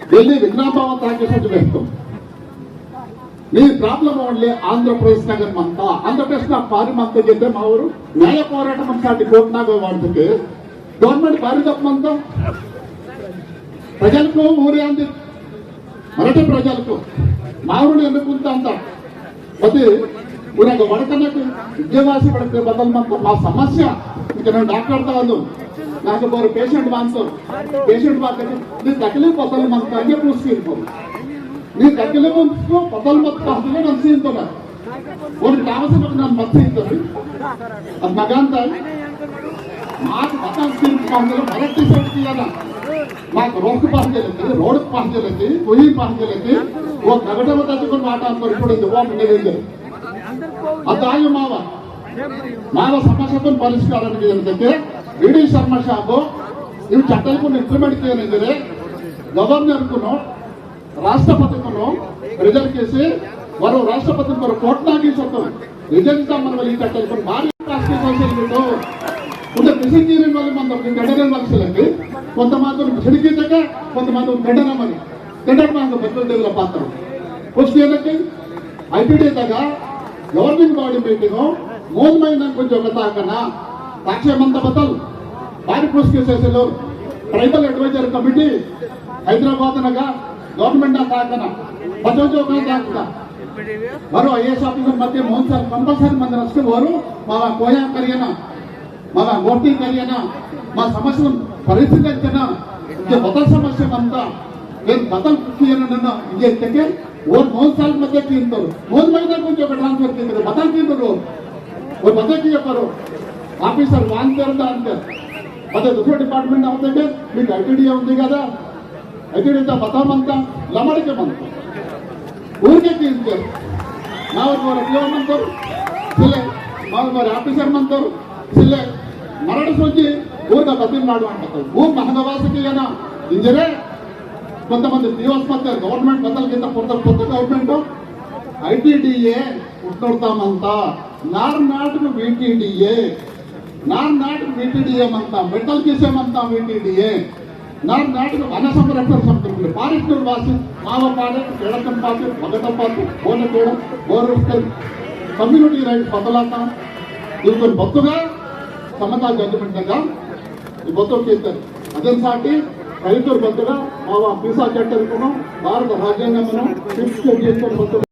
ఢిల్లీ విజ్ఞాపన తాకేసి వేస్తాం మీ problem only Andhra Pradesh Nagar అంతా ఆంధ్రప్రదేశ్ నా పారిమంతా చెప్తే మా ఊరు న్యాయ పోరాటం అంతా కోట్నాగో వాడుతుంటే గవర్నమెంట్ పారితప్పంతా ప్రజలకు ఊరి అంది మరటి ప్రజలకు మా ఊరిని ఎన్నుకుంటా అంత అది ఊరక వడకన్నకు విద్యావాసి పడితే బదలమంతా మా సమస్య ఇంకా నేను డాక్టర్ కాదు నాకు ఒక పేషెంట్ బాగుంటారు పేషెంట్ బాగా నీ తగ్గలేదు బదలు మంతా అని పూసుకుంటాం నీ తగ్గలేదు బదలు మొత్తం ನಾನು ಸೀಂತಲ್ಲ ಒಂದು ಕಾಮಸಕ್ಕೆ ನಾನು ಮತ್ತೆ ಇರ್ತದೆ ಅದು ಮಗಂತ ಮಾತು ಮತಾಂತರ ಮರಟ್ಟಿ ಸೌಕರ್ಯನ మాకు రోడ్డు పాంజలకి రోడ్డు పాంజలకి పొయ్యి పాంజలకి ఓ గగడవ తట్టుకుని మాట్లాడుతారు ఇప్పుడు ఇవ్వండి అదాయి మావ సమస్యతో పరిష్కారానికి ఏంటంటే ఈడీ శర్మ షాపు ఇవి చట్టాలకు ఇంప్లిమెంట్ చేయనిదే గవర్నర్కును రాష్ట్రపతికును రిజర్వ్ చేసి వారు రాష్ట్రపతి వారు కోట్లాగి చట్టం రిజర్వ్ మన ఈ చట్టాలకు భారీ రాష్ట్రీయ ఉంటే మిషన్ వల్ల మన గంటల లక్షలకి కొంతమంది మిషన్గీతగా కొంతమంది గంటనమని గంటన మనకు పెద్దల పాత్ర కుస్తీలకి ఐటీడీ తగ్గ గవర్నింగ్ బాడీ మీటింగ్ మూడు మహిళ కొంచెం ఒకతాకన్నా రాజ్యమంత బదల్ భారీ పూసుకేసేసేలో ట్రైబల్ అడ్వైజర్ కమిటీ హైదరాబాద్ నగా గవర్నమెంట్ తాకన బజోజోగా తాకుతా వారు ఐఏఎస్ ఆఫీసర్ మధ్య మోహన్ సార్ కంపల్సరీ మంది వస్తే వారు మా కోయా కరియనా మా గోటి కరియనా మా సమస్యను పరిశీలించిన బదల్ సమస్య అంతా నేను బదల్ కుక్కీయనన్న ఇంకే और मोहन साल मध्य तीनतरू मोहन महीना कुछ ट्रांसफर की बदल तीनतरू और बदल की आफीसर वांगता अंतर मत दूसरे डिपार्टमेंट అవుతుంటే మీకు ఐటీడీ ఉంది కదా ఐటీడీతో బతామంతా లమడికే మంతా ఊరికే తీస్తారు మావారు పిల్లమంటారు సిల్లే మావారు ఆఫీసర్ మంటారు సిల్లే మరణ సోచి ఊరిగా బతిమాడు అంటారు ఊరు మహనవాసికి ఏనా ఇంజరే కొంతమంది పిఓస్ గవర్నమెంట్ బదల్ కింద కొత్త గవర్నమెంట్ ఐటీడీఏ ఉట్టొడతామంతా నాటుకు వీటీడీఏ అంతా మెటల్ చేసేమంతా వీటీడీఏ నాటుకు వన సంరక్షణ సమితి ఫారెస్ట్ వాసి మావ పాడెట్ ఎడకం పాసి మొదట పాసి ఓన కూడా గౌరవిస్తారు కమ్యూనిటీ రైట్స్ బదలాతా ఇవి బొత్తుగా సమతా జడ్జిమెంట్ దగ్గర ఈ బొత్తు చేస్తారు అదే సాటి రైతులు బతుగా మా పీసా చట్టం భారత రాజ్యాంగం ఫిఫ్త్ చేసుకొని